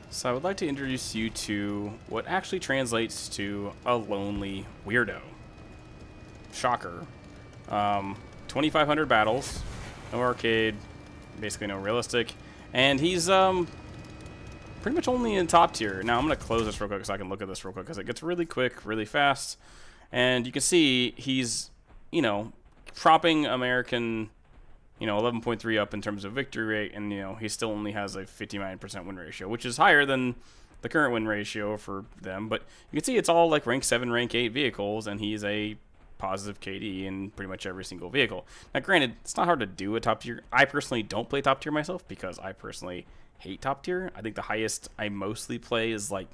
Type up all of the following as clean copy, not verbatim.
So I would like to introduce you to what actually translates to a lonely weirdo. Shocker. 2,500 battles, no arcade, basically no realistic, and he's pretty much only in top tier. Now I'm gonna close this real quick so I can look at this real quick because it gets really quick, really fast, and you can see he's, you know, propping American, 11.3 up in terms of victory rate, and he still only has a 59% win ratio, which is higher than the current win ratio for them. But you can see it's all like rank 7, rank 8 vehicles, and he's a positive KD in pretty much every single vehicle. Now, granted, it's not hard to do a top tier. I personally don't play top tier myself because I personally hate top tier. I think the highest I mostly play is like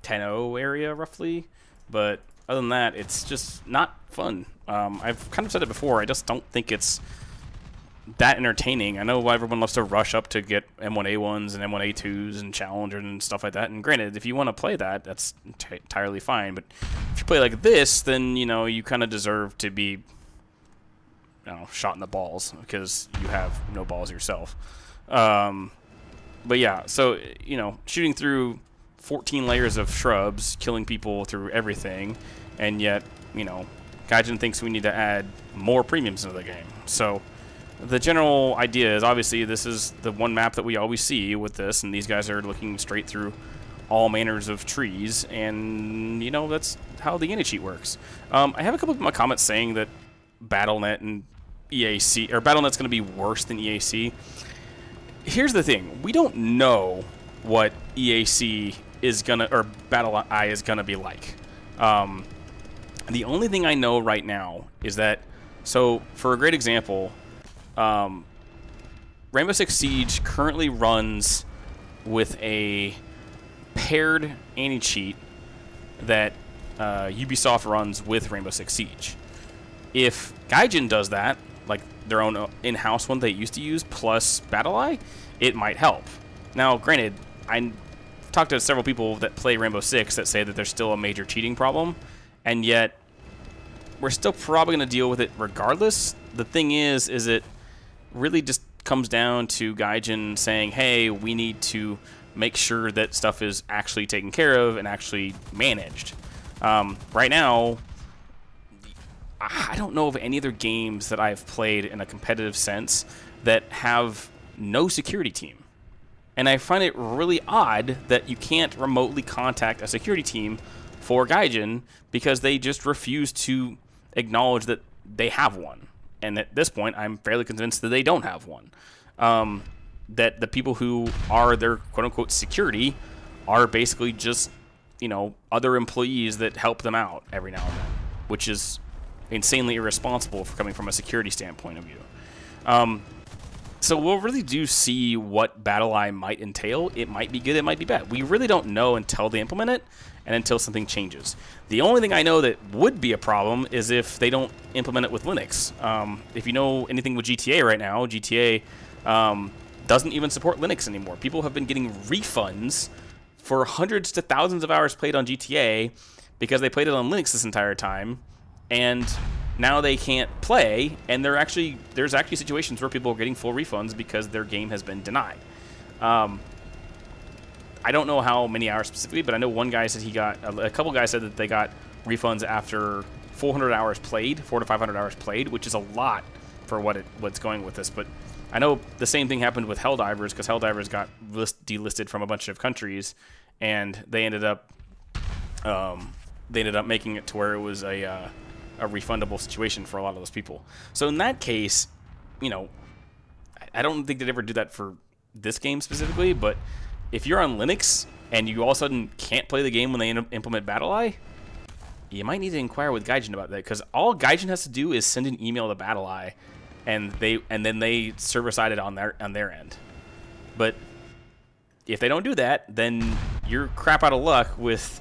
10-0 area roughly, but other than that, it's just not fun. I've kind of said it before. I just don't think it's that entertaining. I know everyone loves to rush up to get M1A1s and M1A2s and Challengers and stuff like that. And granted, if you want to play that, that's entirely fine. But if you play like this, then you kind of deserve to be shot in the balls because you have no balls yourself. But yeah, so shooting through 14 layers of shrubs, killing people through everything, and yet Gaijin thinks we need to add more premiums into the game. So the general idea is, obviously, this is the one map that we always see with this, and these guys are looking straight through all manners of trees, and, that's how the anti-cheat works. I have a couple of my comments saying that Battle.net and EAC, or Battle.net's going to be worse than EAC. Here's the thing. We don't know what EAC is going to, or Battle.I is going to be like. The only thing I know right now is that, so, for a great example, Rainbow Six Siege currently runs with a paired anti-cheat that Ubisoft runs with Rainbow Six Siege. If Gaijin does that, like their own in-house one they used to use, plus Battle.I, it might help. Now, granted, I talked to several people that play Rainbow Six that say that there's still a major cheating problem, and yet we're still probably going to deal with it regardless. The thing is it really just comes down to Gaijin saying, hey, we need to make sure that stuff is actually taken care of and actually managed. Right now, I don't know of any other games that I've played in a competitive sense that have no security team. And I find it really odd that you can't remotely contact a security team for Gaijin because they just refuse to acknowledge that they have one. And at this point, I'm fairly convinced that they don't have one. That the people who are their quote-unquote security are basically just, other employees that help them out every now and then, which is insanely irresponsible for coming from a security standpoint of view. So we'll really do see what Battle.I might entail. It might be good, it might be bad. We really don't know until they implement it and until something changes. The only thing I know that would be a problem is if they don't implement it with Linux. If you know anything with GTA right now, GTA doesn't even support Linux anymore. People have been getting refunds for hundreds to thousands of hours played on GTA because they played it on Linux this entire time, and now they can't play, and there's actually situations where people are getting full refunds because their game has been denied. I don't know how many hours specifically, but I know one guy said he got, a couple guys said that they got refunds after 400 hours played, 400 to 500 hours played, which is a lot for what's going with this. But I know the same thing happened with Helldivers, because Helldivers got delisted from a bunch of countries, and they ended up making it to where it was a refundable situation for a lot of those people. So in that case, I don't think they'd ever do that for this game specifically, but if you're on Linux and you all of a sudden can't play the game when they implement Battle.I, you might need to inquire with Gaijin about that, because all Gaijin has to do is send an email to Battle.I, and then they server-side it on their end. But if they don't do that, then you're crap out of luck with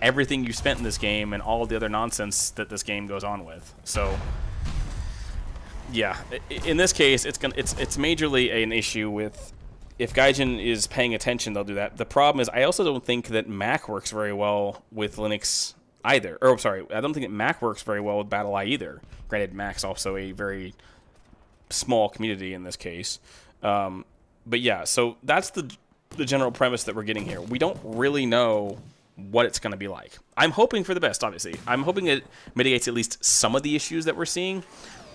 everything you spent in this game and all the other nonsense that this game goes on with. So yeah, in this case, it's majorly an issue with, if Gaijin is paying attention, they'll do that. The problem is, I also don't think that Mac works very well with Linux either. Or, sorry, I don't think that Mac works very well with Battle.I either. Granted, Mac's also a very small community in this case. But yeah, so that's the the general premise that we're getting here. We don't really know what it's going to be like. I'm hoping for the best, obviously. I'm hoping it mitigates at least some of the issues that we're seeing.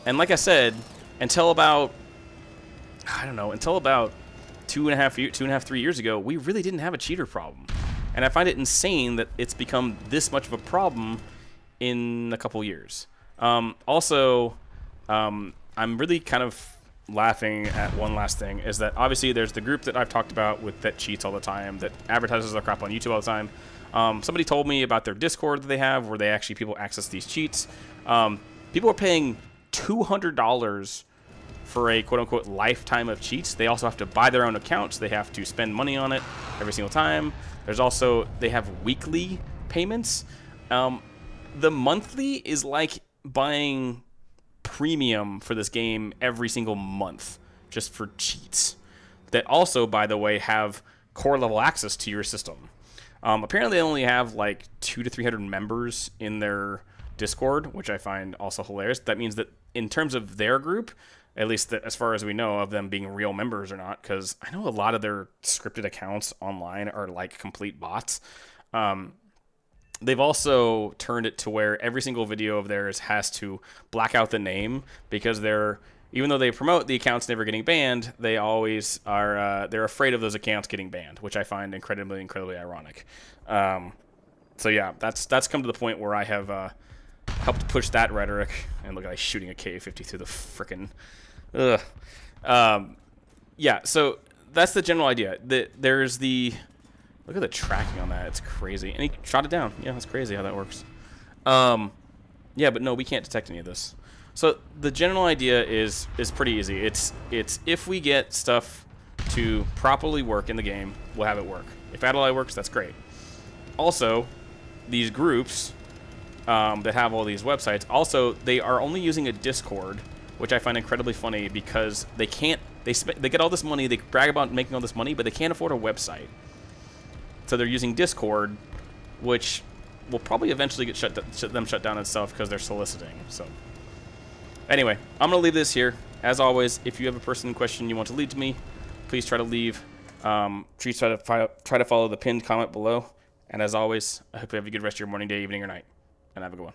And like I said, until about, I don't know, until about 2.5, 3 years ago, we really didn't have a cheater problem. And I find it insane that it's become this much of a problem in a couple years. Also, I'm really kind of laughing at one last thing, is that obviously there's the group that I've talked about with that cheats all the time, that advertises their crap on YouTube all the time. Somebody told me about their Discord that they have, where they actually, people access these cheats. People are paying $200 for a quote-unquote lifetime of cheats. They also have to buy their own accounts. They have to spend money on it every single time. There's also, they have weekly payments. The monthly is like buying premium for this game every single month just for cheats that also, by the way, have core level access to your system. Apparently they only have like 200 to 300 members in their Discord, which I find also hilarious. That means that in terms of their group, at least as far as we know of them being real members or not, because I know a lot of their scripted accounts online are like complete bots. They've also turned it to where every single video of theirs has to black out the name, because even though they promote the accounts never getting banned, they always are, they're afraid of those accounts getting banned, which I find incredibly ironic. So yeah, that's come to the point where I have helped push that rhetoric. And look, I'm shooting a K-50 through the frickin', yeah, so that's the general idea. There's the, look at the tracking on that. It's crazy. And he shot it down. Yeah, that's crazy how that works. Yeah, but no, we can't detect any of this. So the general idea is pretty easy. It's if we get stuff to properly work in the game, we'll have it work. If Adelaide works, that's great. Also, these groups that have all these websites, also, they are only using a Discord, which I find incredibly funny, because they can't, they get all this money, they brag about making all this money, but they can't afford a website. So they're using Discord, which will probably eventually get shut down itself because they're soliciting. So anyway, I'm going to leave this here. As always, if you have a person question you want to leave to me, please try to leave. Please try to follow the pinned comment below. And as always, I hope you have a good rest of your morning, day, evening, or night. And have a good one.